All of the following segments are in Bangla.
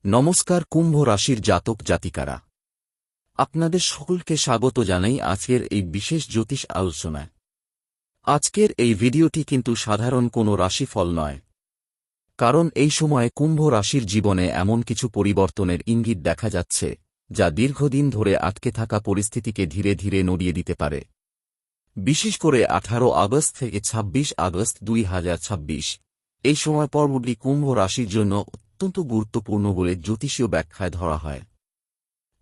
নমস্কার কুম্ভ রাশির জাতক জাতিকারা, আপনাদের সকলকে স্বাগত জানাই আজকের এই বিশেষ জ্যোতিষ আলোচনায়। আজকের এই ভিডিওটি কিন্তু সাধারণ কোনো রাশিফল নয়, কারণ এই সময়ে কুম্ভ রাশির জীবনে এমন কিছু পরিবর্তনের ইঙ্গিত দেখা যাচ্ছে যা দীর্ঘদিন ধরে আটকে থাকা পরিস্থিতিকে ধীরে ধীরে নড়িয়ে দিতে পারে। বিশেষ করে 18 আগস্ট থেকে 26 আগস্ট 2026 এই সময় পর্বটি কুম্ভ রাশির জন্য অত্যন্ত গুরুত্বপূর্ণ বলে জ্যোতিষীয় ব্যাখ্যায় ধরা হয়।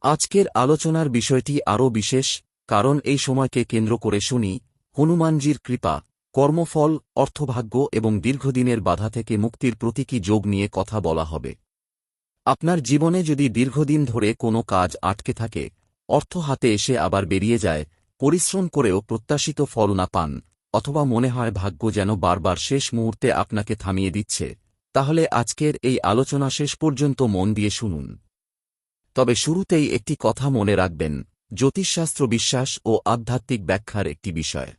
আজকের আলোচনার বিষয়টি আরও বিশেষ, কারণ এই সময়কে কেন্দ্র করে শনি, হনুমানজির কৃপা, কর্মফল, অর্থভাগ্য এবং দীর্ঘদিনের বাধা থেকে মুক্তির প্রতীকী যোগ নিয়ে কথা বলা হবে। আপনার জীবনে যদি দীর্ঘদিন ধরে কোনো কাজ আটকে থাকে, অর্থ হাতে এসে আবার বেরিয়ে যায়, পরিশ্রম করেও প্রত্যাশিত ফল না পান, অথবা মনে হয় ভাগ্য যেন বারবার শেষ মুহূর্তে আপনাকে থামিয়ে দিচ্ছে, তাহলে আজকের এই আলোচনা শেষ পর্যন্ত মন দিয়ে শুনুন। তবে শুরুতেই একটি কথা মনে রাখবেন, জ্যোতিষশাস্ত্র বিশ্বাস ও আধ্যাত্মিক ব্যাখ্যার একটি বিষয়।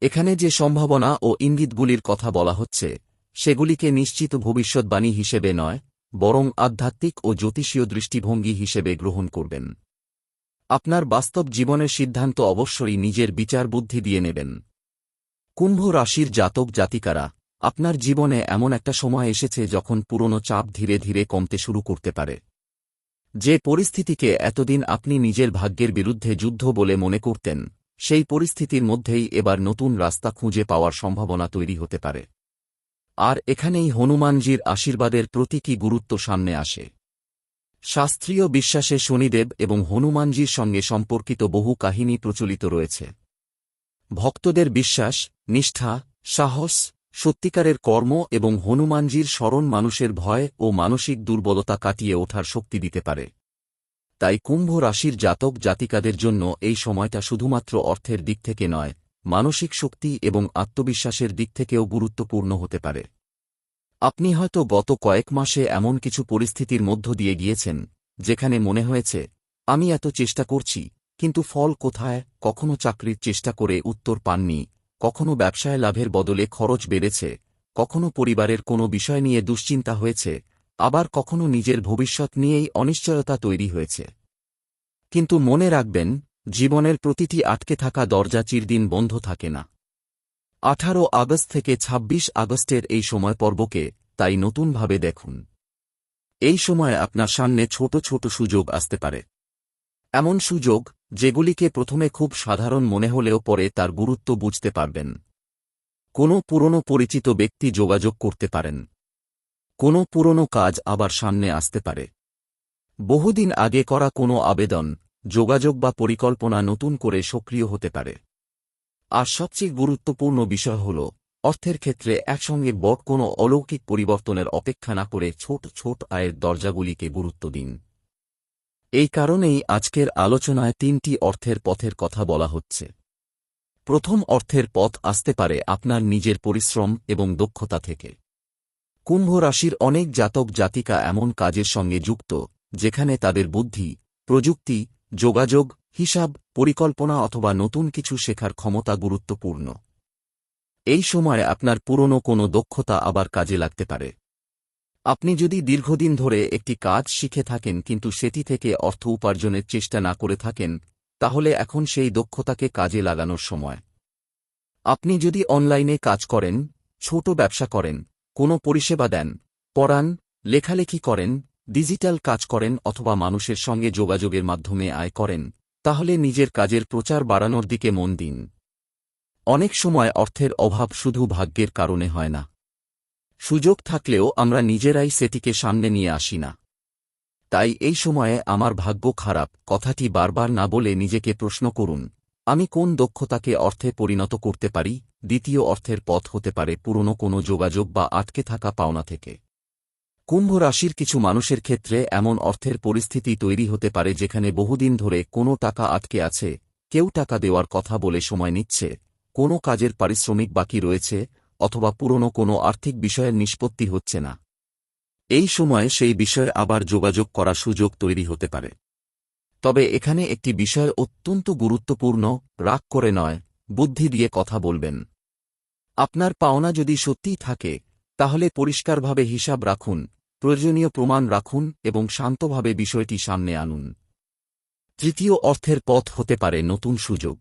এখানে যে সম্ভাবনা ও ইঙ্গিতগুলির কথা বলা হচ্ছে, সেগুলিকে নিশ্চিত ভবিষ্যৎবাণী হিসেবে নয়, বরং আধ্যাত্মিক ও জ্যোতিষীয় দৃষ্টিভঙ্গি হিসেবে গ্রহণ করবেন। আপনার বাস্তব জীবনের সিদ্ধান্ত অবশ্যই নিজের বিচার বুদ্ধি দিয়ে নেবেন। কুম্ভ রাশির জাতক জাতিকারা, আপনার জীবনে এমন একটা সময় এসেছে যখন পুরনো চাপ ধীরে ধীরে কমতে শুরু করতে পারে। যে পরিস্থিতিকে এতদিন আপনি নিজের ভাগ্যের বিরুদ্ধে যুদ্ধ বলে মনে করতেন, সেই পরিস্থিতির মধ্যেই এবার নতুন রাস্তা খুঁজে পাওয়ার সম্ভাবনা তৈরি হতে পারে। আর এখানেই হনুমানজির আশীর্বাদের প্রতীকী গুরুত্ব সামনে আসে। শাস্ত্রীয় বিশ্বাসে শনিদেব এবং হনুমানজির সঙ্গে সম্পর্কিত বহু কাহিনী প্রচলিত রয়েছে। ভক্তদের বিশ্বাস, নিষ্ঠা, সাহস, সত্যিকারের কর্ম এবং হনুমানজির স্মরণ মানুষের ভয় ও মানসিক দুর্বলতা কাটিয়ে ওঠার শক্তি দিতে পারে। তাই কুম্ভ রাশির জাতক জাতিকাদের জন্য এই সময়টা শুধুমাত্র অর্থের দিক থেকে নয়, মানসিক শক্তি এবং আত্মবিশ্বাসের দিক থেকেও গুরুত্বপূর্ণ হতে পারে। আপনি হয়তো গত কয়েক মাসে এমন কিছু পরিস্থিতির মধ্য দিয়ে গিয়েছেন, যেখানে মনে হয়েছে, আমি এত চেষ্টা করছি, কিন্তু ফল কোথায়? কখনো চাকরির চেষ্টা করে উত্তর পাননি, কখনো ব্যবসায় লাভের বদলে খরচ বেড়েছে, কখনো পরিবারের কোনো বিষয় নিয়ে দুশ্চিন্তা হয়েছে, আবার কখনো নিজের ভবিষ্যৎ নিয়েই অনিশ্চয়তা তৈরি হয়েছে। কিন্তু মনে রাখবেন, জীবনের প্রতিটি আটকে থাকা দরজা চিরদিন বন্ধ থাকে না। 18 আগস্ট থেকে 26 আগস্টের এই সময় পর্বকে তাই নতুনভাবে দেখুন। এই সময় আপনার সামনে ছোট ছোট সুযোগ আসতে পারে। এমন সুযোগ, যেগুলিকে প্রথমে খুব সাধারণ মনে হলেও পরে তার গুরুত্ব বুঝতে পারবেন। কোনো পুরনো পরিচিত ব্যক্তি যোগাযোগ করতে পারেন। কোনো পুরনো কাজ আবার সামনে আসতে পারে। বহুদিন আগে করা কোনো আবেদন, যোগাযোগ বা পরিকল্পনা নতুন করে সক্রিয় হতে পারে। আর সবচেয়ে গুরুত্বপূর্ণ বিষয় হল, অর্থের ক্ষেত্রে একসঙ্গে বড় কোনো অলৌকিক পরিবর্তনের অপেক্ষা না করে ছোট ছোট আয়ের দরজাগুলিকে গুরুত্ব দিন। এই কারণেই আজকের আলোচনায় 3টি অর্থের পথের কথা বলা হচ্ছে। প্রথম অর্থের পথ আসতে পারে আপনার নিজের পরিশ্রম এবং দক্ষতা থেকে। কুম্ভ রাশির অনেক জাতক জাতিকা এমন কাজের সঙ্গে যুক্ত, যেখানে তাদের বুদ্ধি, প্রযুক্তি, যোগাযোগ, হিসাব, পরিকল্পনা অথবা নতুন কিছু শেখার ক্ষমতা গুরুত্বপূর্ণ। এই সময় আপনার পুরনো কোনো দক্ষতা আবার কাজে লাগতে পারে। আপনি যদি দীর্ঘদিন ধরে একটি কাজ শিখে থাকেন কিন্তু সেটি থেকে অর্থ উপার্জনের চেষ্টা না করে থাকেন, তাহলে এখন সেই দক্ষতাকে কাজে লাগানোর সময়। আপনি যদি অনলাইনে কাজ করেন, ছোট ব্যবসা করেন, কোনো পরিষেবা দেন, পড়ান, লেখালেখি করেন, ডিজিটাল কাজ করেন অথবা মানুষের সঙ্গে যোগাযোগের মাধ্যমে আয় করেন, তাহলে নিজের কাজের প্রচার বাড়ানোর দিকে মন দিন। অনেক সময় অর্থের অভাব শুধু ভাগ্যের কারণে হয় না। সুযোগ থাকলেও আমরা নিজেরাই সেটিকে সামনে নিয়ে আসি না। তাই এই সময়ে আমার ভাগ্য খারাপ কথাটি বারবার না বলে নিজেকে প্রশ্ন করুন, আমি কোন দক্ষতাকে অর্থে পরিণত করতে পারি? দ্বিতীয় অর্থের পথ হতে পারে পুরনো কোনো যোগাযোগ বা আটকে থাকা পাওনা থেকে। কুম্ভ রাশির কিছু মানুষের ক্ষেত্রে এমন অর্থের পরিস্থিতি তৈরি হতে পারে যেখানে বহুদিন ধরে কোনো টাকা আটকে আছে, কেউ টাকা দেওয়ার কথা বলে সময় নিচ্ছে, কোনো কাজের পারিশ্রমিক বাকি রয়েছে, অথবা পুরনো কোনো আর্থিক বিষয়ের নিষ্পত্তি হচ্ছে না। এই সময়ে সেই বিষয়ে আবার যোগাযোগ করার সুযোগ তৈরি হতে পারে। তবে এখানে একটি বিষয় অত্যন্ত গুরুত্বপূর্ণ, রাগ করে নয়, বুদ্ধি দিয়ে কথা বলবেন। আপনার পাওনা যদি সত্যিই থাকে, তাহলে পরিষ্কারভাবে হিসাব রাখুন, প্রয়োজনীয় প্রমাণ রাখুন এবং শান্তভাবে বিষয়টি সামনে আনুন। তৃতীয়, অর্থের পথ হতে পারে নতুন সুযোগ।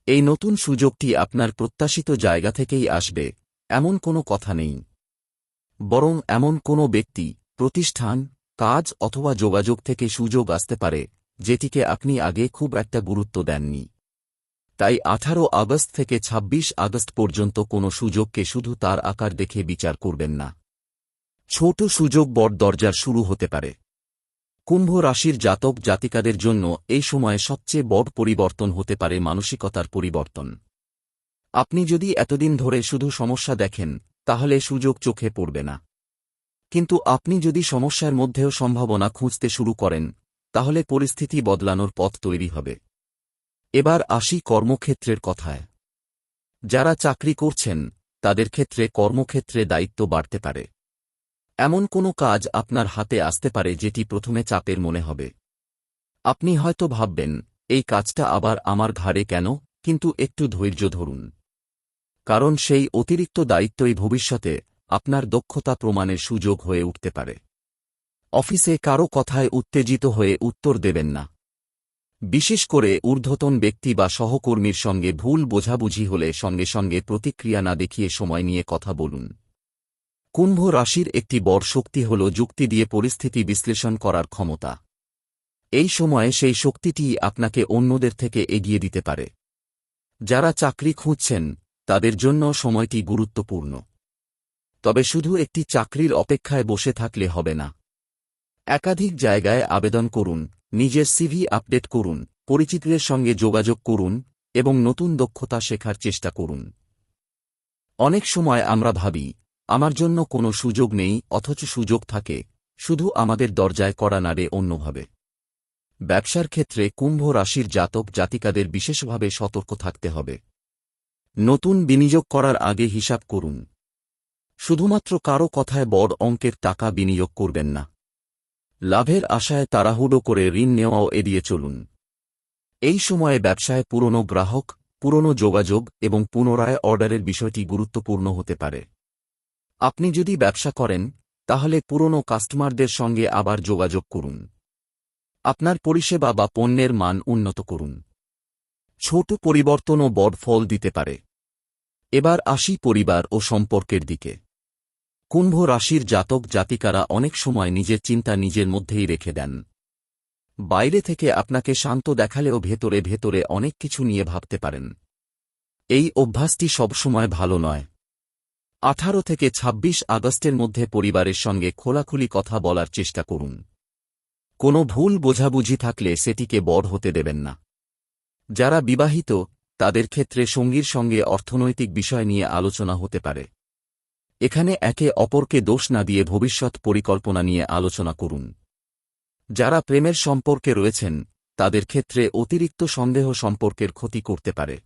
এই নতুন সুযোগটি আপনার প্রত্যাশিত জায়গা থেকেই আসবে, এমন কোনো কথা নেই। বরং এমন কোনো ব্যক্তি, প্রতিষ্ঠান, কাজ অথবা যোগাযোগ থেকে সুযোগ আসতে পারে যেটিকে আপনি আগে খুব একটা গুরুত্ব দেননি। তাই 18 আগস্ট থেকে 26 আগস্ট পর্যন্ত কোনো সুযোগকে শুধু তার আকার দেখে বিচার করবেন না। ছোট সুযোগ বড় দরজার শুরু হতে পারে। কুম্ভ রাশির জাতক জাতিকাদের জন্য এই সময়ে সবচেয়ে বড় পরিবর্তন হতে পারে মানসিকতার পরিবর্তন। আপনি যদি এতদিন ধরে শুধু সমস্যা দেখেন, তাহলে সুযোগ চোখে পড়বে না। কিন্তু আপনি যদি সমস্যার মধ্যেও সম্ভাবনা খুঁজতে শুরু করেন, তাহলে পরিস্থিতি বদলানোর পথ তৈরি হবে। এবার আসি কর্মক্ষেত্রের কথায়। যারা চাকরি করছেন, তাদের ক্ষেত্রে কর্মক্ষেত্রে দায়িত্ব বাড়তে পারে। এমন কোনো কাজ আপনার হাতে আসতে পারে যেটি প্রথমে চাপের মনে হবে। আপনি হয়তো ভাববেন, এই কাজটা আবার আমার ঘাড়ে কেন, কিন্তু একটু ধৈর্য ধরুন। কারণ সেই অতিরিক্ত দায়িত্বই ভবিষ্যতে আপনার দক্ষতা প্রমাণের সুযোগ হয়ে উঠতে পারে। অফিসে কারো কথায় উত্তেজিত হয়ে উত্তর দেবেন না। বিশেষ করে ঊর্ধ্বতন ব্যক্তি বা সহকর্মীর সঙ্গে ভুল বোঝাবুঝি হলে সঙ্গে সঙ্গে প্রতিক্রিয়া না দেখিয়ে সময় নিয়ে কথা বলুন। কুম্ভ রাশির একটি বড় শক্তি হল যুক্তি দিয়ে পরিস্থিতি বিশ্লেষণ করার ক্ষমতা। এই সময়ে সেই শক্তিটি আপনাকে অন্যদের থেকে এগিয়ে দিতে পারে। যারা চাকরি খুঁজছেন, তাদের জন্য সময়টি গুরুত্বপূর্ণ। তবে শুধু একটি চাকরির অপেক্ষায় বসে থাকলে হবে না। একাধিক জায়গায় আবেদন করুন, নিজের সিভি আপডেট করুন, পরিচিতদের সঙ্গে যোগাযোগ করুন এবং নতুন দক্ষতা শেখার চেষ্টা করুন। অনেক সময় আমরা ভাবি, আমার জন্য কোনো সুযোগ নেই, অথচ সুযোগ থাকে, শুধু আমাদের দরজায় কড়া নাড়ে অন্যভাবে। ব্যবসার ক্ষেত্রে কুম্ভ রাশির জাতক জাতিকাদের বিশেষভাবে সতর্ক থাকতে হবে। নতুন বিনিয়োগ করার আগে হিসাব করুন। শুধুমাত্র কারো কথায় বড় অঙ্কের টাকা বিনিয়োগ করবেন না। লাভের আশায় তাড়াহুড়ো করে ঋণ নেওয়াও এড়িয়ে চলুন। এই সময়ে ব্যবসায় পুরনো গ্রাহক, পুরনো যোগাযোগ এবং পুনরায় অর্ডারের বিষয়টি গুরুত্বপূর্ণ হতে পারে। আপনি যদি ব্যবসা করেন, তাহলে পুরনো কাস্টমারদের সঙ্গে আবার যোগাযোগ করুন। আপনার পরিষেবা বা পণ্যের মান উন্নত করুন। ছোট পরিবর্তনও বড় ফল দিতে পারে। এবার আসি পরিবার ও সম্পর্কের দিকে। কুম্ভ রাশির জাতক জাতিকারা অনেক সময় নিজের চিন্তা নিজের মধ্যেই রেখে দেন। বাইরে থেকে আপনাকে শান্ত দেখালেও ভেতরে ভেতরে অনেক কিছু নিয়ে ভাবতে পারেন। এই অভ্যাসটি সবসময় ভালো নয়। 18 থেকে 26 আগস্টের মধ্যে পরিবারের সঙ্গে খোলাখুলি কথা বলার চেষ্টা করুন। কোনো ভুল বোঝাবুঝি থাকলে সেটিকে বড় হতে দেবেন না। যারা বিবাহিত, তাদের ক্ষেত্রে সঙ্গীর সঙ্গে অর্থনৈতিক বিষয় নিয়ে আলোচনা হতে পারে। এখানে একে অপরকে দোষ না দিয়ে ভবিষ্যৎ পরিকল্পনা নিয়ে আলোচনা করুন। যারা প্রেমের সম্পর্কে রয়েছেন, তাদের ক্ষেত্রে অতিরিক্ত সন্দেহ সম্পর্কের ক্ষতি করতে পারে।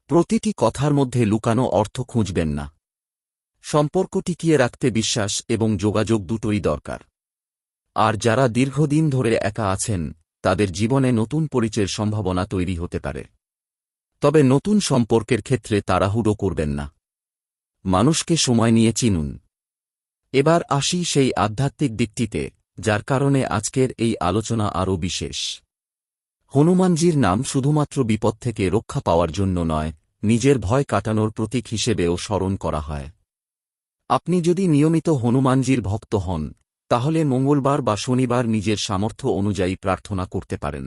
প্রতিটি কথার মধ্যে লুকানো অর্থ খুঁজবেন না। সম্পর্ক টিকিয়ে রাখতে বিশ্বাস এবং যোগাযোগ দুটোই দরকার। আর যারা দীর্ঘদিন ধরে একা আছেন, তাদের জীবনে নতুন পরিচয়ের সম্ভাবনা তৈরি হতে পারে। তবে নতুন সম্পর্কের ক্ষেত্রে তাড়াহুড়ো করবেন না। মানুষকে সময় নিয়ে চিনুন। এবার আসি সেই আধ্যাত্মিক দিকটিতে, যার কারণে আজকের এই আলোচনা আরও বিশেষ। হনুমানজির নাম শুধুমাত্র বিপদ থেকে রক্ষা পাওয়ার জন্য নয়, নিজের ভয় কাটানোর প্রতীক হিসেবেও স্মরণ করা হয়। আপনি যদি নিয়মিত হনুমানজির ভক্ত হন, তাহলে মঙ্গলবার বা শনিবার নিজের সামর্থ্য অনুযায়ী প্রার্থনা করতে পারেন।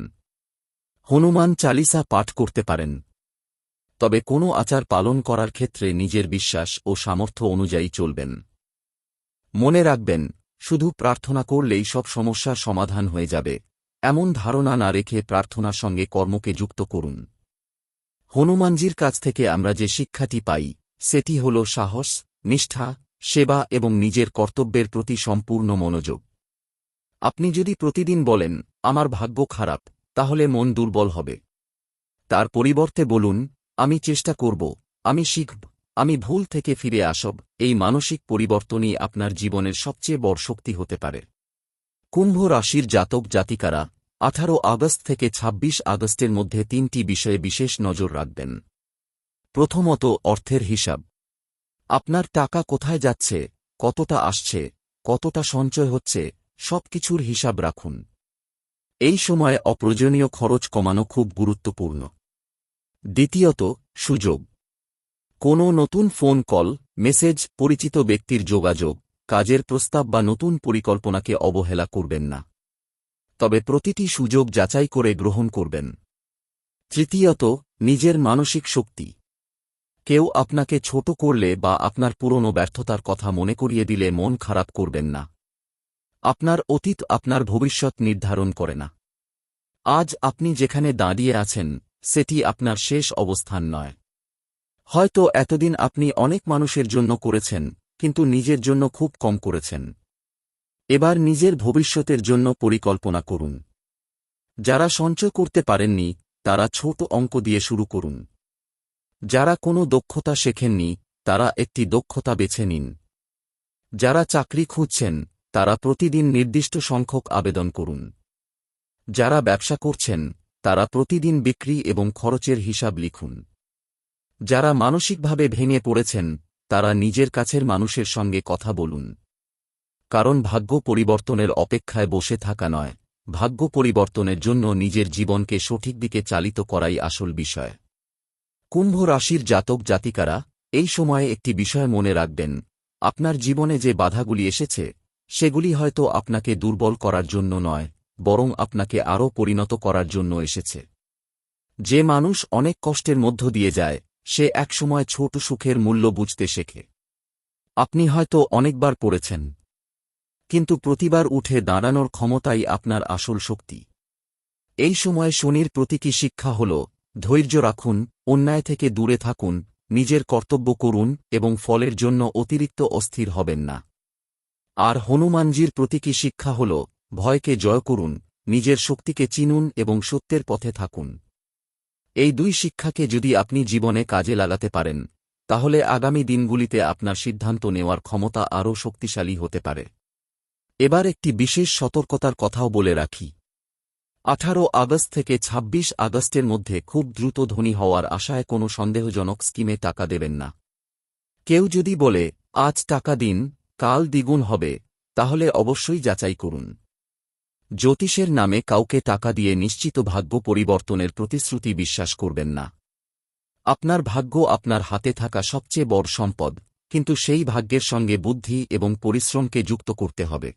হনুমান চালিসা পাঠ করতে পারেন। তবে কোনো আচার পালন করার ক্ষেত্রে নিজের বিশ্বাস ও সামর্থ্য অনুযায়ী চলবেন। মনে রাখবেন, শুধু প্রার্থনা করলেই সব সমস্যার সমাধান হয়ে যাবে, এমন ধারণা না রেখে প্রার্থনার সঙ্গে কর্মকে যুক্ত করুন। হনুমানজির কাছ থেকে আমরা যে শিক্ষাটি পাই, সেটি হল সাহস, নিষ্ঠা, সেবা এবং নিজের কর্তব্যের প্রতি সম্পূর্ণ মনোযোগ। আপনি যদি প্রতিদিন বলেন, আমার ভাগ্য খারাপ, তাহলে মন দুর্বল হবে। তার পরিবর্তে বলুন, আমি চেষ্টা করব, আমি শিখব, আমি ভুল থেকে ফিরে আসব। এই মানসিক পরিবর্তনই আপনার জীবনের সবচেয়ে বড় শক্তি হতে পারে। কুম্ভ রাশির জাতক জাতিকারা 18 আগস্ট থেকে 26 আগস্টের মধ্যে 3টি বিষয়ে বিশেষ নজর রাখবেন। প্রথমত, অর্থের হিসাব। আপনার টাকা কোথায় যাচ্ছে, কতটা আসছে, কতটা সঞ্চয় হচ্ছে, সবকিছুর হিসাব রাখুন। এই সময় অপ্রয়োজনীয় খরচ কমানো খুব গুরুত্বপূর্ণ। দ্বিতীয়ত, সুযোগ। কোনো নতুন ফোন কল, মেসেজ, পরিচিত ব্যক্তির যোগাযোগ, কাজের প্রস্তাব বা নতুন পরিকল্পনাকে অবহেলা করবেন না। তবে প্রতিটি সুযোগ যাচাই করে গ্রহণ করবেন। তৃতীয়ত, নিজের মানসিক শক্তি। কেউ আপনাকে ছোট করলে বা আপনার পুরনো ব্যর্থতার কথা মনে করিয়ে দিলে মন খারাপ করবেন না। আপনার অতীত আপনার ভবিষ্যৎ নির্ধারণ করে না। আজ আপনি যেখানে দাঁড়িয়ে আছেন, সেটি আপনার শেষ অবস্থান নয়। হয়তো এতদিন আপনি অনেক মানুষের জন্য করেছেন, কিন্তু নিজের জন্য খুব কম করেছেন। এবার নিজের ভবিষ্যতের জন্য পরিকল্পনা করুন। যারা সঞ্চয় করতে পারেননি, তারা ছোট অঙ্ক দিয়ে শুরু করুন। যারা কোনো দক্ষতা শেখেননি, তারা একটি দক্ষতা বেছে নিন। যারা চাকরি খুঁজছেন, তারা প্রতিদিন নির্দিষ্ট সংখ্যক আবেদন করুন। যারা ব্যবসা করছেন, তারা প্রতিদিন বিক্রি এবং খরচের হিসাব লিখুন। যারা মানসিকভাবে ভেঙে পড়েছেন, তারা নিজের কাছের মানুষের সঙ্গে কথা বলুন। কারণ ভাগ্য পরিবর্তনের অপেক্ষায় বসে থাকা নয়, ভাগ্য পরিবর্তনের জন্য নিজের জীবনকে সঠিক দিকে চালিত করাই আসল বিষয়। কুম্ভ রাশির জাতক জাতিকারা, এই সময়ে একটি বিষয় মনে রাখবেন, আপনার জীবনে যে বাধাগুলি এসেছে, সেগুলি হয়তো আপনাকে দুর্বল করার জন্য নয়, বরং আপনাকে আরও পরিণত করার জন্য এসেছে। যে মানুষ অনেক কষ্টের মধ্য দিয়ে যায়, সে একসময় ছোট সুখের মূল্য বুঝতে শেখে। আপনি হয়তো অনেকবার পড়েছেন, কিন্তু প্রতিবার উঠে দাঁড়ানোর ক্ষমতাই আপনার আসল শক্তি। এই সময় শনির প্রতীকী শিক্ষা হল, ধৈর্য রাখুন, অন্যায় থেকে দূরে থাকুন, নিজের কর্তব্য করুন এবং ফলের জন্য অতিরিক্ত অস্থির হবেন না। আর হনুমানজির প্রতীকী শিক্ষা হল, ভয়কে জয় করুন, নিজের শক্তিকে চিনুন এবং সত্যের পথে থাকুন। এই দুই শিক্ষাকে যদি আপনি জীবনে কাজে লাগাতে পারেন, তাহলে আগামী দিনগুলিতে আপনার সিদ্ধান্ত নেওয়ার ক্ষমতা আরও শক্তিশালী হতে পারে। এবার একটি বিশেষ সতর্কতার কথাও বলে রাখি। 18 আগস্ট থেকে 26 আগস্টের মধ্যে খুব দ্রুত ধনী হওয়ার আশায় কোনো সন্দেহজনক স্কিমে টাকা দেবেন না। কেউ যদি বলে, আজ টাকা দিন, কাল দ্বিগুণ হবে, তাহলে অবশ্যই যাচাই করুন। জ্যোতিষের নামে কাউকে টাকা দিয়ে নিশ্চিত ভাগ্য পরিবর্তনের প্রতিশ্রুতি বিশ্বাস করবেন না। আপনার ভাগ্য আপনার হাতে থাকা সবচেয়ে বড় সম্পদ, কিন্তু সেই ভাগ্যের সঙ্গে বুদ্ধি এবং পরিশ্রমকে যুক্ত করতে হবে।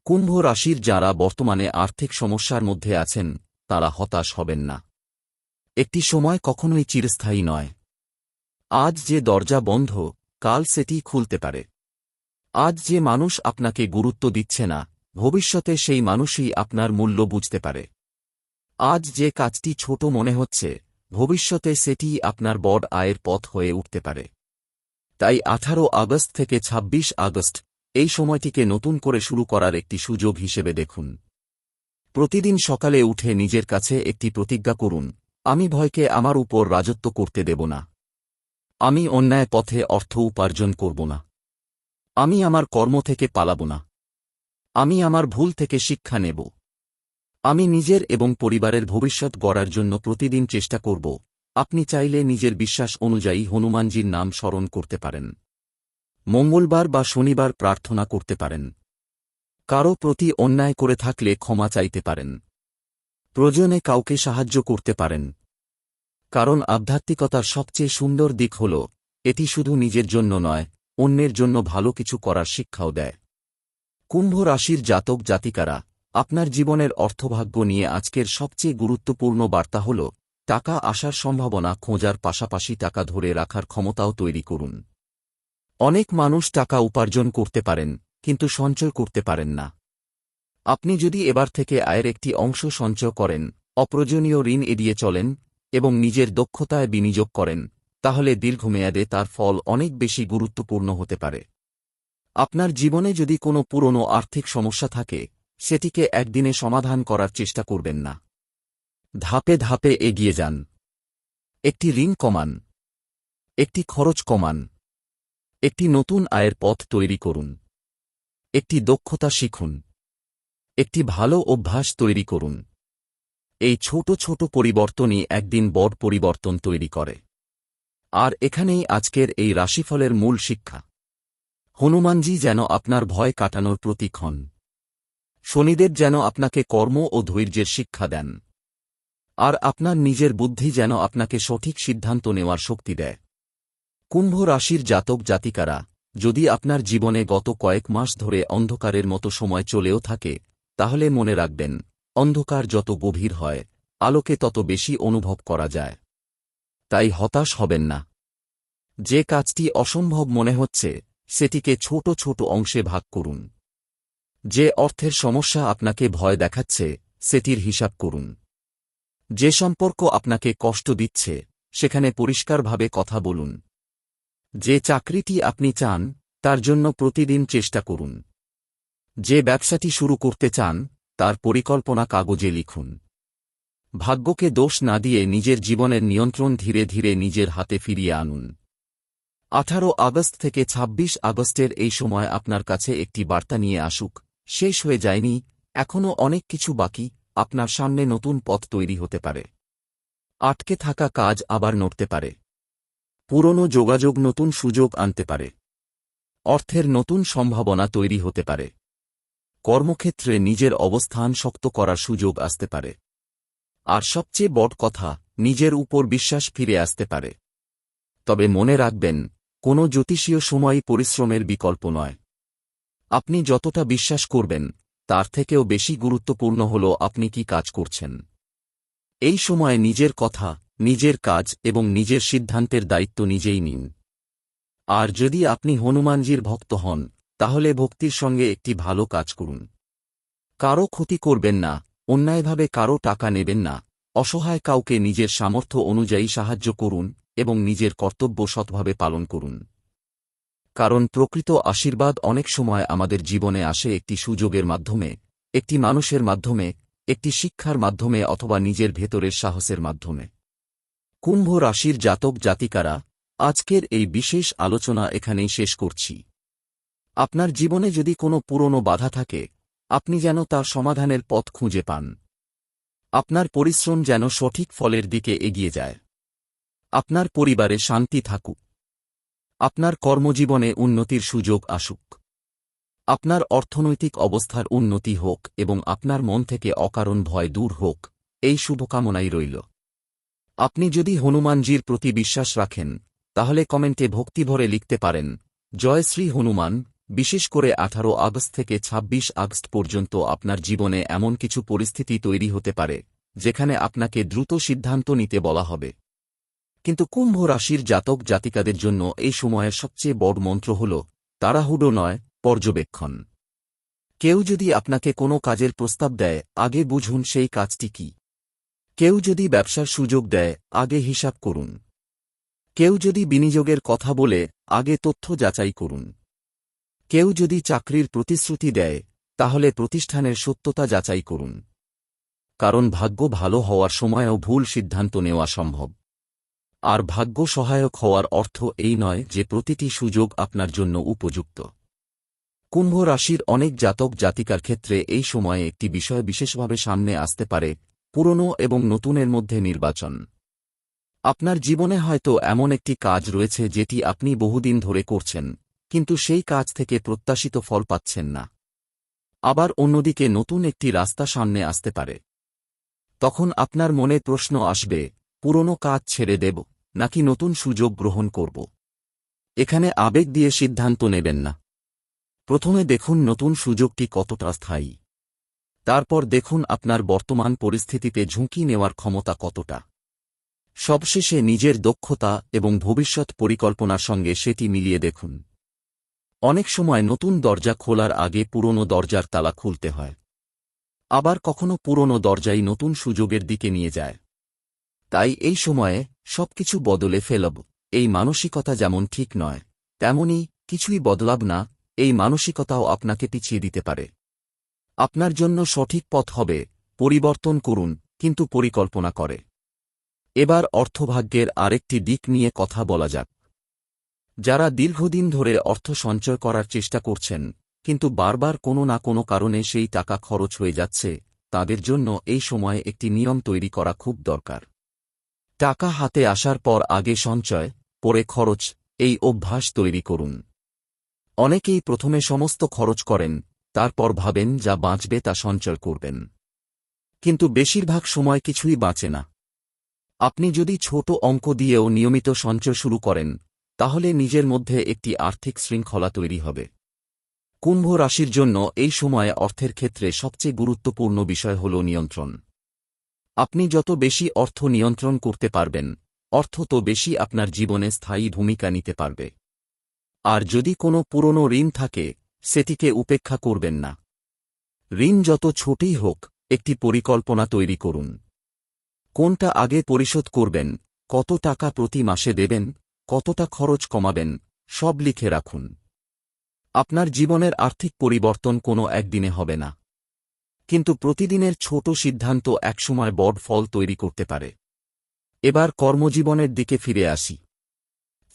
কুম্ভ রাশির যারা বর্তমানে আর্থিক সমস্যার মধ্যে আছেন, তারা হতাশ হবেন না। একটি সময় কখনোই চিরস্থায়ী নয়। আজ যে দরজা বন্ধ, কাল সেটি খুলতে পারে। আজ যে মানুষ আপনাকে গুরুত্ব দিচ্ছে না, ভবিষ্যতে সেই মানুষই আপনার মূল্য বুঝতে পারে। আজ যে কাজটি ছোট মনে হচ্ছে, ভবিষ্যতে সেটিই আপনার বড় আয়ের পথ হয়ে উঠতে পারে। তাই 18 আগস্ট থেকে 26 আগস্ট, এই সময়টিকে নতুন করে শুরু করার একটি সুযোগ হিসেবে দেখুন। প্রতিদিন সকালে উঠে নিজের কাছে একটি প্রতিজ্ঞা করুন, আমি ভয়কে আমার উপর রাজত্ব করতে দেব না। আমি অন্যায় পথে অর্থ উপার্জন করব না। আমি আমার কর্ম থেকে পালাব না। আমি আমার ভুল থেকে শিক্ষা নেব। আমি নিজের এবং পরিবারের ভবিষ্যৎ গড়ার জন্য প্রতিদিন চেষ্টা করব। আপনি চাইলে নিজের বিশ্বাস অনুযায়ী হনুমানজির নাম স্মরণ করতে পারেন। মঙ্গলবার বা শনিবার প্রার্থনা করতে পারেন। কারো প্রতি অন্যায় করে থাকলে ক্ষমা চাইতে পারেন। প্রয়োজনে কাউকে সাহায্য করতে পারেন। কারণ আধ্যাত্মিকতার সবচেয়ে সুন্দর দিক হল, এটি শুধু নিজের জন্য নয়, অন্যের জন্য ভালো কিছু করার শিক্ষাও দেয়। কুম্ভ রাশির জাতক জাতিকারা, আপনার জীবনের অর্থভাগ্য নিয়ে আজকের সবচেয়ে গুরুত্বপূর্ণ বার্তা হল, টাকা আসার সম্ভাবনা খোঁজার পাশাপাশি টাকা ধরে রাখার ক্ষমতাও তৈরি করুন। অনেক মানুষ টাকা উপার্জন করতে পারেন, কিন্তু সঞ্চয় করতে পারেন না। আপনি যদি এবার থেকে আয়ের একটি অংশ সঞ্চয় করেন, অপ্রয়োজনীয় ঋণ এড়িয়ে চলেন এবং নিজের দক্ষতায় বিনিয়োগ করেন, তাহলে দীর্ঘমেয়াদে তার ফল অনেক বেশি গুরুত্বপূর্ণ হতে পারে। আপনার জীবনে যদি কোনো পুরনো আর্থিক সমস্যা থাকে, সেটিকে একদিনে সমাধান করার চেষ্টা করবেন না। ধাপে ধাপে এগিয়ে যান। একটি ঋণ কমান, একটি খরচ কমান, একটি নতুন আয়ের পথ তৈরি করুন, একটি দক্ষতা শিখুন, একটি ভালো অভ্যাস তৈরি করুন। এই ছোট ছোট পরিবর্তনই একদিন বড় পরিবর্তন তৈরি করে। আর এখানেই আজকের এই রাশিফলের মূল শিক্ষা। হনুমানজি যেন আপনার ভয় কাটানোর প্রতীক হন। শনিদেব যেন আপনাকে কর্ম ও ধৈর্যের শিক্ষা দেন। আর আপনার নিজের বুদ্ধি যেন আপনাকে সঠিক সিদ্ধান্ত নেওয়ার শক্তি দেয়। কুম্ভ রাশির জাতক জাতিকারা, যদি আপনার জীবনে গত কয়েক মাস ধরে অন্ধকারের মতো সময় চলেও থাকে, তাহলে মনে রাখবেন, অন্ধকার যত গভীর হয়, আলোকে তত বেশি অনুভব করা যায়। তাই হতাশ হবেন না। যে কাজটি অসম্ভব মনে হচ্ছে, সেটিকে ছোট ছোট অংশে ভাগ করুন। যে অর্থের সমস্যা আপনাকে ভয় দেখাচ্ছে, সেটির হিসাব করুন। যে সম্পর্ক আপনাকে কষ্ট দিচ্ছে, সেখানে পরিষ্কারভাবে কথা বলুন। যে চাকরিটি আপনি চান, তার জন্য প্রতিদিন চেষ্টা করুন। যে ব্যবসাটি শুরু করতে চান, তার পরিকল্পনা কাগজে লিখুন। ভাগ্যকে দোষ না দিয়ে নিজের জীবনের নিয়ন্ত্রণ ধীরে ধীরে নিজের হাতে ফিরিয়ে আনুন। 18 আগস্ট থেকে 26 আগস্টের এই সময় আপনার কাছে একটি বার্তা নিয়ে আসুক, শেষ হয়ে যায়নি, এখনও অনেক কিছু বাকি, আপনার সামনে নতুন পথ তৈরি হতে পারে। আটকে থাকা কাজ আবার নড়তে পারে। পুরনো যোগাযোগ নতুন সুযোগ আনতে পারে। অর্থের নতুন সম্ভাবনা তৈরি হতে পারে। কর্মক্ষেত্রে নিজের অবস্থান শক্ত করার সুযোগ আসতে পারে। আর সবচেয়ে বড় কথা, নিজের উপর বিশ্বাস ফিরে আসতে পারে। তবে মনে রাখবেন, কোনো জ্যোতিষীয় সময়ই পরিশ্রমের বিকল্প নয়। আপনি যতটা বিশ্বাস করবেন, তার থেকেও বেশি গুরুত্বপূর্ণ হল আপনি কি কাজ করছেন। এই সময়ে নিজের কথা, নিজের কাজ এবং নিজের সিদ্ধান্তের দায়িত্ব নিজেই নিন। আর যদি আপনি হনুমানজির ভক্ত হন, তাহলে ভক্তির সঙ্গে একটি ভালো কাজ করুন। কারো ক্ষতি করবেন না, অন্যায়ভাবে কারো টাকা নেবেন না, অসহায় কাউকে নিজের সামর্থ্য অনুযায়ী সাহায্য করুন এবং নিজের কর্তব্য সৎভাবে পালন করুন। কারণ প্রকৃত আশীর্বাদ অনেক সময় আমাদের জীবনে আসে একটি সুযোগের মাধ্যমে, একটি মানুষের মাধ্যমে, একটি শিক্ষার মাধ্যমে অথবা নিজের ভেতরের সাহসের মাধ্যমে। কুম্ভ রাশির জাতক জাতিকারা, আজকের এই বিশেষ আলোচনা এখানেই শেষ করছি। আপনার জীবনে যদি কোনো পুরনো বাধা থাকে, আপনি যেন তার সমাধানের পথ খুঁজে পান। আপনার পরিশ্রম যেন সঠিক ফলের দিকে এগিয়ে যায়। আপনার পরিবারে শান্তি থাকুক। আপনার কর্মজীবনে উন্নতির সুযোগ আসুক। আপনার অর্থনৈতিক অবস্থার উন্নতি হোক এবং আপনার মন থেকে অকারণ ভয় দূর হোক, এই শুভকামনাই রইল। আপনি যদি হনুমানজির প্রতি বিশ্বাস রাখেন, তাহলে কমেন্টে ভক্তিভরে লিখতে পারেন, জয় শ্রী হনুমান। বিশেষ করে 18 আগস্ট থেকে 26 আগস্ট পর্যন্ত আপনার জীবনে এমন কিছু পরিস্থিতি তৈরি হতে পারে, যেখানে আপনাকে দ্রুত সিদ্ধান্ত নিতে বলা হবে। কিন্তু কুম্ভ রাশির জাতক জাতিকাদের জন্য এই সময়ের সবচেয়ে বড় মন্ত্র হল, তাড়াহুড়ো নয়, পর্যবেক্ষণ। কেউ যদি আপনাকে কোনো কাজের প্রস্তাব দেয়, আগে বুঝুন সেই কাজটি কি। কেউ যদি ব্যবসার সুযোগ দেয়, আগে হিসাব করুন। কেউ যদি বিনিয়োগের কথা বলে, আগে তথ্য যাচাই করুন। কেউ যদি চাকরির প্রতিশ্রুতি দেয়, তাহলে প্রতিষ্ঠানের সত্যতা যাচাই করুন। কারণ ভাগ্য ভালো হওয়ার সময়েও ভুল সিদ্ধান্ত নেওয়া সম্ভব। আর ভাগ্য সহায়ক হওয়ার অর্থ এই নয় যে প্রতিটি সুযোগ আপনার জন্য উপযুক্ত। কুম্ভ রাশির অনেক জাতক জাতিকার ক্ষেত্রে এই সময়ে একটি বিষয় বিশেষভাবে সামনে আসতে পারে, পুরনো এবং নতুনের মধ্যে নির্বাচন। আপনার জীবনে হয়তো এমন একটি কাজ রয়েছে যেটি আপনি বহুদিন ধরে করছেন, কিন্তু সেই কাজ থেকে প্রত্যাশিত ফল পাচ্ছেন না। আবার অন্যদিকে নতুন একটি রাস্তা সামনে আসতে পারে। তখন আপনার মনে প্রশ্ন আসবে, পুরনো কাজ ছেড়ে দেব, নাকি নতুন সুযোগ গ্রহণ করব। এখানে আবেগ দিয়ে সিদ্ধান্ত নেবেন না। প্রথমে দেখুন নতুন সুযোগটি কতটা স্থায়ী। তারপর দেখুন আপনার বর্তমান পরিস্থিতিতে ঝুঁকি নেওয়ার ক্ষমতা কতটা। সবশেষে নিজের দক্ষতা এবং ভবিষ্যৎ পরিকল্পনার সঙ্গে সেটি মিলিয়ে দেখুন। অনেক সময় নতুন দরজা খোলার আগে পুরনো দরজার তালা খুলতে হয়। আবার কখনো পুরনো দরজাই নতুন সুযোগের দিকে নিয়ে যায়। তাই এই সময়ে সবকিছু বদলে ফেলব, এই মানসিকতা যেমন ঠিক নয়, তেমনি কিছুই বদলাব না, এই মানসিকতাও আপনাকে পিছিয়ে দিতে পারে। আপনার জন্য সঠিক পথ হবে, পরিবর্তন করুন, কিন্তু পরিকল্পনা করে। এবার অর্থভাগ্যের আরেকটি দিক নিয়ে কথা বলা যাক। যারা দীর্ঘদিন ধরে অর্থ সঞ্চয় করার চেষ্টা করছেন, কিন্তু বারবার কোনো না কোনো কারণে সেই টাকা খরচ হয়ে যাচ্ছে, তাদের জন্য এই সময়ে একটি নিয়ম তৈরি করা খুব দরকার। টাকা হাতে আসার পর আগে সঞ্চয়, পরে খরচ, এই অভ্যাস তৈরি করুন। অনেকেই প্রথমে সমস্ত খরচ করেন, তারপর ভাবেন যা বাঁচবে তা সঞ্চয় করবেন। কিন্তু বেশিরভাগ সময় কিছুই বাঁচে না। আপনি যদি ছোট অঙ্ক দিয়েও নিয়মিত সঞ্চয় শুরু করেন, তাহলে নিজের মধ্যে একটি আর্থিক শৃঙ্খলা তৈরি হবে। কুম্ভ রাশির জন্য এই সময়ে অর্থের ক্ষেত্রে সবচেয়ে গুরুত্বপূর্ণ বিষয় হল নিয়ন্ত্রণ। আপনি যত বেশি অর্থ নিয়ন্ত্রণ করতে পারবেন, অর্থ তো বেশি আপনার জীবনে স্থায়ী ভূমিকা নিতে পারবে। আর যদি কোনো পুরনো ঋণ থাকে, সেটিকে উপেক্ষা করবেন না। ঋণ যত ছোটই হোক, একটি পরিকল্পনা তৈরি করুন। কোনটা আগে পরিশোধ করবেন, কত টাকা প্রতি মাসে দেবেন, কতটা খরচ কমাবেন, সব লিখে রাখুন। আপনার জীবনের আর্থিক পরিবর্তন কোনো একদিনে হবে না, কিন্তু প্রতিদিনের ছোট সিদ্ধান্ত একসময় বড় ফল তৈরি করতে পারে। এবার কর্মজীবনের দিকে ফিরে আসি।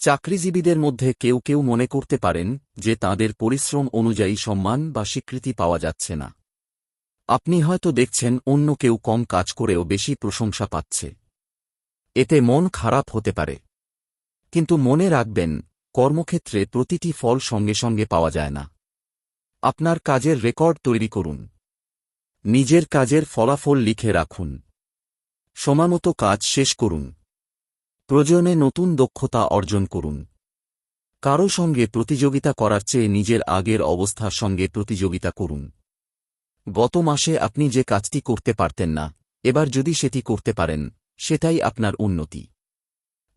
চাকরিজীবীদের মধ্যে কেউ কেউ মনে করতে পারেন যে তাদের পরিশ্রম অনুযায়ী সম্মান বা স্বীকৃতি পাওয়া যাচ্ছে না। আপনি হয়তো দেখছেন অন্য কেউ কম কাজ করেও বেশি প্রশংসা পাচ্ছে। এতে মন খারাপ হতে পারে। কিন্তু মনে রাখবেন, কর্মক্ষেত্রে প্রতিটি ফল সঙ্গে সঙ্গে পাওয়া যায় না। আপনার কাজের রেকর্ড তৈরি করুন। নিজের কাজের ফলাফল লিখে রাখুন। সময়মতো কাজ শেষ করুন। প্রয়োজনে নতুন দক্ষতা অর্জন করুন। কারো সঙ্গে প্রতিযোগিতা করার চেয়ে নিজের আগের অবস্থার সঙ্গে প্রতিযোগিতা করুন। গত মাসে আপনি যে কাজটি করতে পারতেন না, এবার যদি সেটি করতে পারেন, সেটাই আপনার উন্নতি।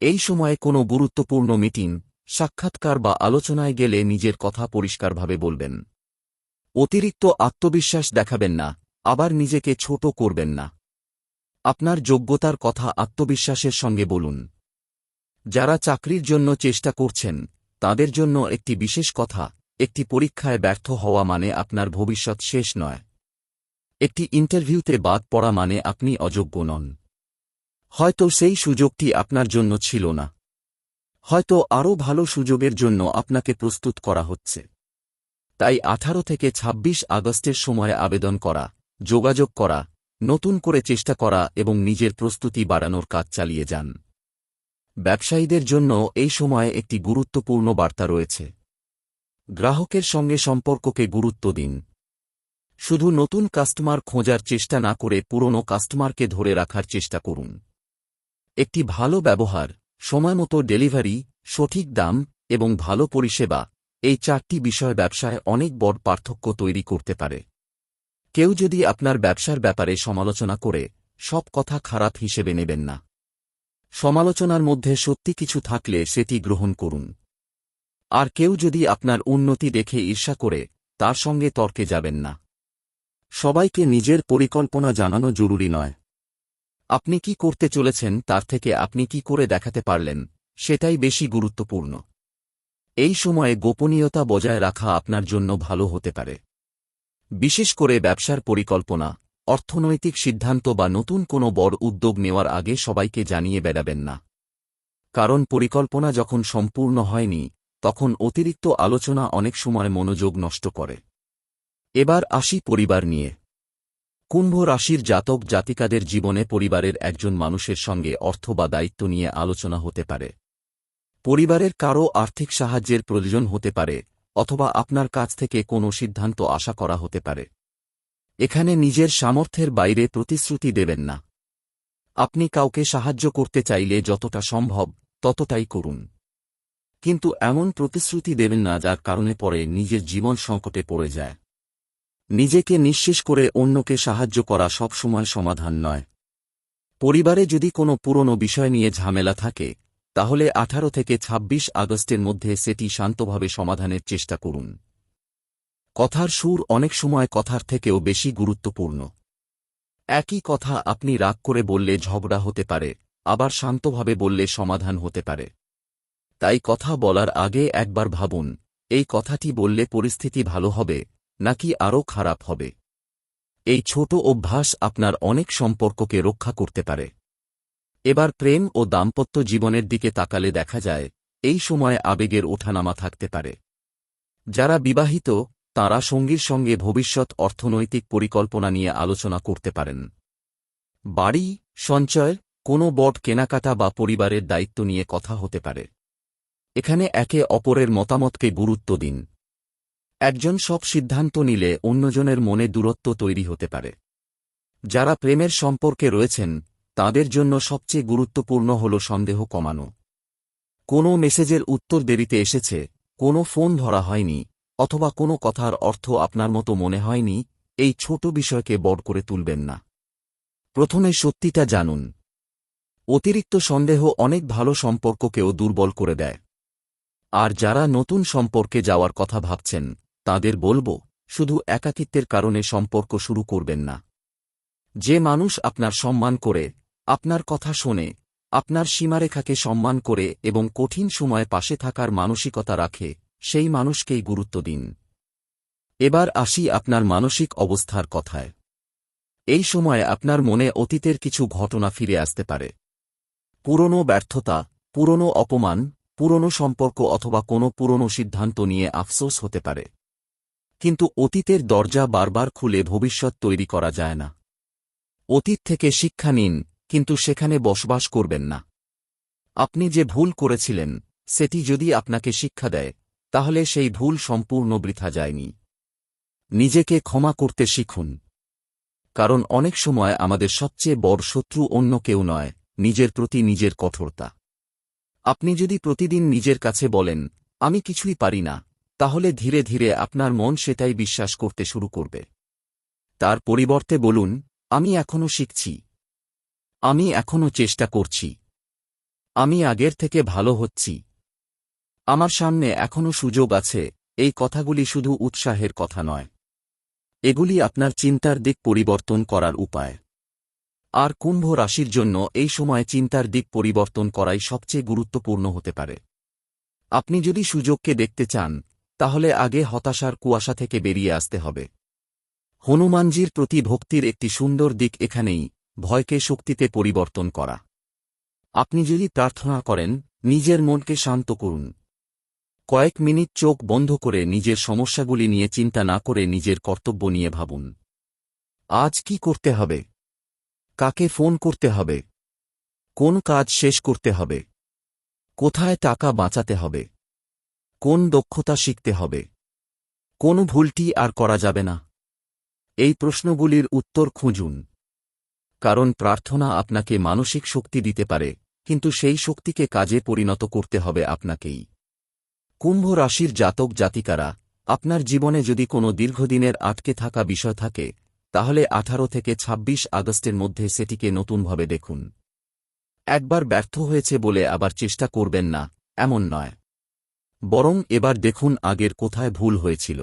এই সময়ে কোনো গুরুত্বপূর্ণ মিটিং, সাক্ষাৎকার বা আলোচনায় গেলে নিজের কথা পরিষ্কারভাবে বলবেন। অতিরিক্ত আত্মবিশ্বাস দেখাবেন না, আবার নিজেকে ছোট করবেন না। আপনার যোগ্যতার কথা আত্মবিশ্বাসের সঙ্গে বলুন। যারা চাকরির জন্য চেষ্টা করছেন, তাদের জন্য একটি বিশেষ কথা, একটি পরীক্ষায় ব্যর্থ হওয়া মানে আপনার ভবিষ্যৎ শেষ নয়। একটি ইন্টারভিউতে বাদ পড়া মানে আপনি অযোগ্য নন। হয়তো সেই সুযোগটি আপনার জন্য ছিল না। হয়তো আরও ভালো সুযোগের জন্য আপনাকে প্রস্তুত করা হচ্ছে। তাই 18 থেকে 26 আগস্টের সময়ে আবেদন করা, যোগাযোগ করা, নতুন করে চেষ্টা করা এবং নিজের প্রস্তুতি বাড়ানোর কাজ চালিয়ে যান। ব্যবসায়ীদের জন্য এই সময়ে একটি গুরুত্বপূর্ণ বার্তা রয়েছে। গ্রাহকের সঙ্গে সম্পর্ককে গুরুত্ব দিন। শুধু নতুন কাস্টমার খোঁজার চেষ্টা না করে পুরনো কাস্টমারকে ধরে রাখার চেষ্টা করুন। একটি ভালো ব্যবহার, সময়মতো ডেলিভারি, সঠিক দাম এবং ভালো পরিষেবা, এই 4টি বিষয় ব্যবসায় অনেক বড় পার্থক্য তৈরি করতে পারে। কেউ যদি আপনার ব্যবসার ব্যাপারে সমালোচনা করে, সব কথা খারাপ হিসেবে নেবেন না। সমালোচনার মধ্যে সত্যি কিছু থাকলে সেটি গ্রহণ করুন। আর কেউ যদি আপনার উন্নতি দেখে ঈর্ষা করে, তার সঙ্গে তর্কে যাবেন না। সবাইকে নিজের পরিকল্পনা জানানো জরুরি নয়। আপনি কি করতে চলেছেন তার থেকে আপনি কি করে দেখাতে পারলেন, সেটাই বেশি গুরুত্বপূর্ণ। এই সময়ে গোপনীয়তা বজায় রাখা আপনার জন্য ভালো হতে পারে। বিশেষ করে ব্যবসার পরিকল্পনা, অর্থনৈতিক সিদ্ধান্ত বা নতুন কোনো বড় উদ্যোগ নেওয়ার আগে সবাইকে জানিয়ে বেড়াবেন না। কারণ পরিকল্পনা যখন সম্পূর্ণ হয়নি, তখন অতিরিক্ত আলোচনা অনেক সময় মনোযোগ নষ্ট করে। এবার আসি পরিবার নিয়ে। কুম্ভ রাশির জাতক জাতিকাদের জীবনে পরিবারের একজন মানুষের সঙ্গে অর্থ বা দায়িত্ব নিয়ে আলোচনা হতে পারে। পরিবারের কারও আর্থিক সাহায্যের প্রয়োজন হতে পারে, অথবা আপনার কাছ থেকে কোনো সিদ্ধান্ত আশা করা হতে পারে। এখানে নিজের সামর্থ্যের বাইরে প্রতিশ্রুতি দেবেন না। আপনি কাউকে সাহায্য করতে চাইলে যতটা সম্ভব ততটাই করুন। কিন্তু এমন প্রতিশ্রুতি দেবেন না যার কারণে পরে নিজের জীবন সংকটে পড়ে যায়। নিজেকে নিঃশেষ করে অন্যকে সাহায্য করা সবসময় সমাধান নয়। পরিবারে যদি কোনো পুরনো বিষয় নিয়ে ঝামেলা থাকে, তাহলে 18 থেকে 26 আগস্টের মধ্যে সেটি শান্তভাবে সমাধানের চেষ্টা করুন। কথার সুর অনেক সময় কথার থেকেও বেশি গুরুত্বপূর্ণ। একই কথা আপনি রাগ করে বললে ঝগড়া হতে পারে, আবার শান্তভাবে বললে সমাধান হতে পারে। তাই কথা বলার আগে একবার ভাবুন, এই কথাটি বললে পরিস্থিতি ভালো হবে নাকি আরও খারাপ হবে। এই ছোট অভ্যাস আপনার অনেক সম্পর্ককে রক্ষা করতে পারে। এবার প্রেম ও দাম্পত্য জীবনের দিকে তাকালে দেখা যায়, এই সময় আবেগের ওঠানামা থাকতে পারে। যারা বিবাহিত, তাঁরা সঙ্গীর সঙ্গে ভবিষ্যৎ অর্থনৈতিক পরিকল্পনা নিয়ে আলোচনা করতে পারেন। বাড়ি, সঞ্চয়, কোনো বড় কেনাকাটা বা পরিবারের দায়িত্ব নিয়ে কথা হতে পারে। এখানে একে অপরের মতামতকে গুরুত্ব দিন। একজন সব সিদ্ধান্ত নিলে অন্যজনের মনে দূরত্ব তৈরি হতে পারে। যারা প্রেমের সম্পর্কে রয়েছেন তাদের জন্য সবচেয়ে গুরুত্বপূর্ণ হল সন্দেহ কমানো। কোনো মেসেজের উত্তর দেরিতে এসেছে, কোনো ফোন ধরা হয়নি, অথবা কোনো কথার অর্থ আপনার মতো মনে হয়নি, এই ছোট বিষয়কে বড় করে তুলবেন না। প্রথমে সত্যিটা জানুন। অতিরিক্ত সন্দেহ অনেক ভালো সম্পর্ককেও দুর্বল করে দেয়। আর যারা নতুন সম্পর্কে যাওয়ার কথা ভাবছেন তাদের বলবো, শুধু একাকিত্বের কারণে সম্পর্ক শুরু করবেন না। যে মানুষ আপনার সম্মান করে, আপনার কথা শোনে, আপনার সীমারেখাকে সম্মান করে এবং কঠিন সময়ে পাশে থাকার মানসিকতা রাখে, সেই মানুষকেই গুরুত্ব দিন। এবার আসি আপনার মানসিক অবস্থার কথায়। এই সময়ে আপনার মনে অতীতের কিছু ঘটনা ফিরে আসতে পারে। পুরনো ব্যর্থতা, পুরনো অপমান, পুরনো সম্পর্ক অথবা কোনো পুরনো সিদ্ধান্ত নিয়ে আফসোস হতে পারে। কিন্তু অতীতের দরজা বারবার খুলে ভবিষ্যৎ তৈরি করা যায় না। অতীত থেকে শিক্ষা নিন, কিন্তু সেখানে বসবাস করবেন না। আপনি যে ভুল করেছিলেন সেটি যদি আপনাকে শিক্ষা দেয়, তাহলে সেই ভুল সম্পূর্ণ বৃথা যায়নি। নিজেকে ক্ষমা করতে শিখুন। কারণ অনেক সময় আমাদের সবচেয়ে বড় শত্রু অন্য কেউ নয়, নিজের প্রতি নিজের কঠোরতা। আপনি যদি প্রতিদিন নিজের কাছে বলেন, আমি কিছুই পারি না, তাহলে ধীরে ধীরে আপনার মন সেটাই বিশ্বাস করতে শুরু করবে। তার পরিবর্তে বলুন, আমি এখনো শিখছি, আমি এখনো চেষ্টা করছি, আমি আগের থেকে ভালো হচ্ছি, আমার সামনে এখনো সুযোগ আছে। এই কথাগুলি শুধু উৎসাহের কথা নয়, এগুলি আপনার চিন্তার দিক পরিবর্তন করার উপায়। আর কুম্ভ রাশির জন্য এই সময় চিন্তার দিক পরিবর্তন করাই সবচেয়ে গুরুত্বপূর্ণ হতে পারে। আপনি যদি সুযোগকে দেখতে চান, তাহলে আগে হতাশার কুয়াশা থেকে বেরিয়ে আসতে হবে। হনুমানজির প্রতি ভক্তির একটি সুন্দর দিক এখানেই, ভয়কে শক্তিতে পরিবর্তন করা। আপনি যদি প্রার্থনা করেন, নিজের মনকে শান্ত করুন। কয়েক মিনিট চোখ বন্ধ করে নিজের সমস্যাগুলি নিয়ে চিন্তা না করে নিজের কর্তব্য নিয়ে ভাবুন। আজ কি করতে হবে? কাকে ফোন করতে হবে? কোন কাজ শেষ করতে হবে? কোথায় টাকা বাঁচাতে হবে? কোন দক্ষতা শিখতে হবে? কোন ভুলটি আর করা যাবে না? এই প্রশ্নগুলির উত্তর খুঁজুন। কারণ প্রার্থনা আপনাকে মানসিক শক্তি দিতে পারে, কিন্তু সেই শক্তিকে কাজে পরিণত করতে হবে আপনাকেই। কুম্ভ রাশির জাতক জাতিকারা, আপনার জীবনে যদি কোনো দীর্ঘদিনের আটকে থাকা বিষয় থাকে, তাহলে 18 থেকে 26 আগস্টের মধ্যে সেটিকে নতুনভাবে দেখুন। একবার ব্যর্থ হয়েছে বলে আবার চেষ্টা করবেন না, এমন নয়। বরং এবার দেখুন আগের কোথায় ভুল হয়েছিল।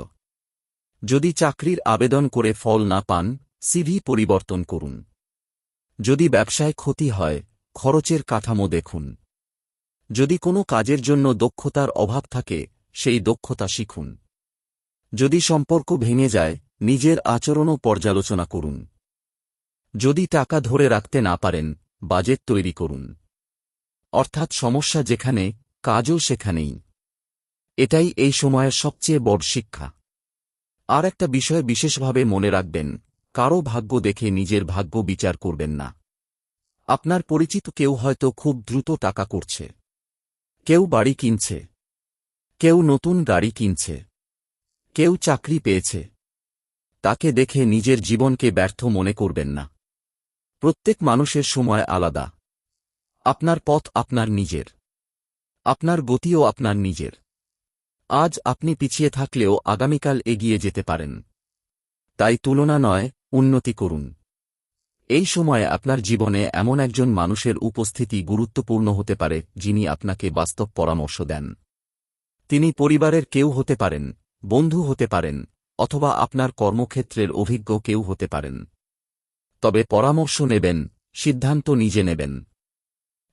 যদি চাকরির আবেদন করে ফল না পান, সিভি পরিবর্তন করুন। যদি ব্যবসায় ক্ষতি হয়, খরচের কাঠামো দেখুন। যদি কোনো কাজের জন্য দক্ষতার অভাব থাকে, সেই দক্ষতা শিখুন। যদি সম্পর্ক ভেঙে যায়, নিজের আচরণও পর্যালোচনা করুন। যদি টাকা ধরে রাখতে না পারেন, বাজেট তৈরি করুন। অর্থাৎ সমস্যা যেখানে, কাজও সেখানেই। এটাই এই সময়ের সবচেয়ে বড় শিক্ষা। আর একটা বিষয় বিশেষভাবে মনে রাখবেন, কারও ভাগ্য দেখে নিজের ভাগ্য বিচার করবেন না। আপনার পরিচিত কেউ হয়তো খুব দ্রুত টাকা করছে, কেউ বাড়ি কিনছে, কেউ নতুন গাড়ি কিনছে, কেউ চাকরি পেয়েছে। তাকে দেখে নিজের জীবনকে ব্যর্থ মনে করবেন না। প্রত্যেক মানুষের সময় আলাদা। আপনার পথ আপনার নিজের। আপনার গতিও আপনার নিজের। আজ আপনি পিছিয়ে থাকলেও আগামীকাল এগিয়ে যেতে পারেন। তাই তুলনা নয়, উন্নতি করুন। এই সময়ে আপনার জীবনে এমন একজন মানুষের উপস্থিতি গুরুত্বপূর্ণ হতে পারে যিনি আপনাকে বাস্তব পরামর্শ দেন। তিনি পরিবারের কেউ হতে পারেন, বন্ধু হতে পারেন, অথবা আপনার কর্মক্ষেত্রের অভিজ্ঞ কেউ হতে পারেন। তবে পরামর্শ নেবেন, সিদ্ধান্ত নিজে নেবেন।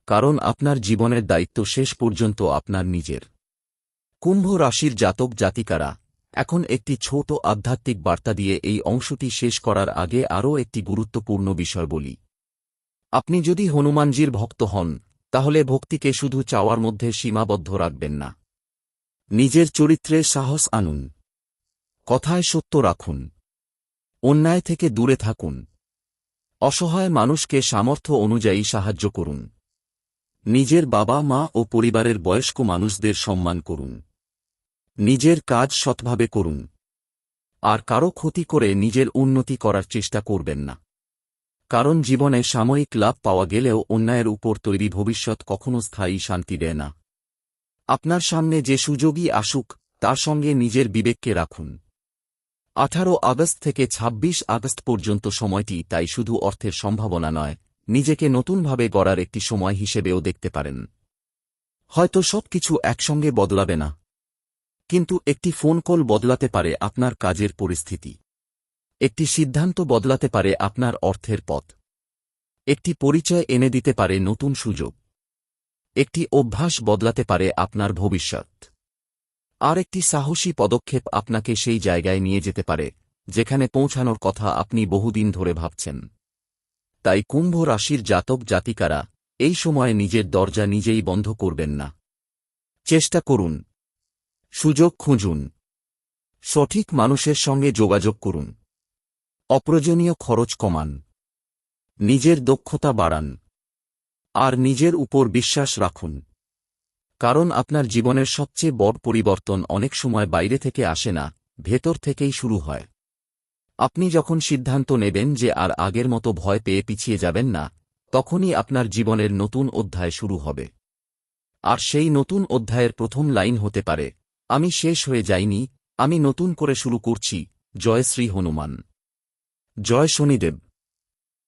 কারণ আপনার জীবনের দায়িত্ব শেষ পর্যন্ত আপনার নিজের। কুম্ভ রাশির জাতক জাতিকারা, এখন একটি ছোট আধ্যাত্মিক বার্তা দিয়ে এই অংশটি শেষ করার আগে আরও একটি গুরুত্বপূর্ণ বিষয় বলি। আপনি যদি হনুমানজির ভক্ত হন, তাহলে ভক্তিকে শুধু চাওয়ার মধ্যে সীমাবদ্ধ রাখবেন না। নিজের চরিত্রে সাহস আনুন। কথায় সত্য রাখুন। অন্যায় থেকে দূরে থাকুন। অসহায় মানুষকে সামর্থ্য অনুযায়ী সাহায্য করুন। নিজের বাবা মা ও পরিবারের বয়স্ক মানুষদের সম্মান করুন। নিজের কাজ সৎভাবে করুন। আর কারো ক্ষতি করে নিজের উন্নতি করার চেষ্টা করবেন না। কারণ জীবনে সাময়িক লাভ পাওয়া গেলেও অন্যায়ের উপর তৈরি ভবিষ্যৎ কখনো স্থায়ী শান্তি দেয় না। আপনার সামনে যে সুযোগই আসুক তার সঙ্গে নিজের বিবেককে রাখুন। 18 আগস্ট থেকে 26 আগস্ট পর্যন্ত সময়টি তাই শুধু অর্থের সম্ভাবনা নয়, নিজেকে নতুনভাবে গড়ার একটি সময় হিসেবেও দেখতে পারেন। হয়তো সবকিছু একসঙ্গে বদলাবে না, কিন্তু একটি ফোন কল বদলাতে পারে আপনার কাজের পরিস্থিতি। একটি সিদ্ধান্ত বদলাতে পারে আপনার অর্থের পথ। একটি পরিচয় এনে দিতে পারে নতুন সুযোগ। একটি অভ্যাস বদলাতে পারে আপনার ভবিষ্যৎ। আর একটি সাহসী পদক্ষেপ আপনাকে সেই জায়গায় নিয়ে যেতে পারে যেখানে পৌঁছানোর কথা আপনি বহুদিন ধরে ভাবছেন। তাই কুম্ভ রাশির জাতক জাতিকারা এই সময়ে নিজের দরজা নিজেই বন্ধ করবেন না। চেষ্টা করুন, সুযোগ খুঁজুন, সঠিক মানুষের সঙ্গে যোগাযোগ করুন, অপ্রয়োজনীয় খরচ কমান, নিজের দক্ষতা বাড়ান, আর নিজের উপর বিশ্বাস রাখুন। কারণ আপনার জীবনের সবচেয়ে বড় পরিবর্তন অনেক সময় বাইরে থেকে আসে না, ভেতর থেকেই শুরু হয়। আপনি যখন সিদ্ধান্ত নেবেন যে আর আগের মতো ভয় পেয়ে পিছিয়ে যাবেন না, তখনই আপনার জীবনের নতুন অধ্যায় শুরু হবে। আর সেই নতুন অধ্যায়ের প্রথম লাইন হতে পারে, আমি শেষ হয়ে যাইনি, আমি নতুন করে শুরু করছি। জয় শ্রী হনুমান। জয় শনিদেব।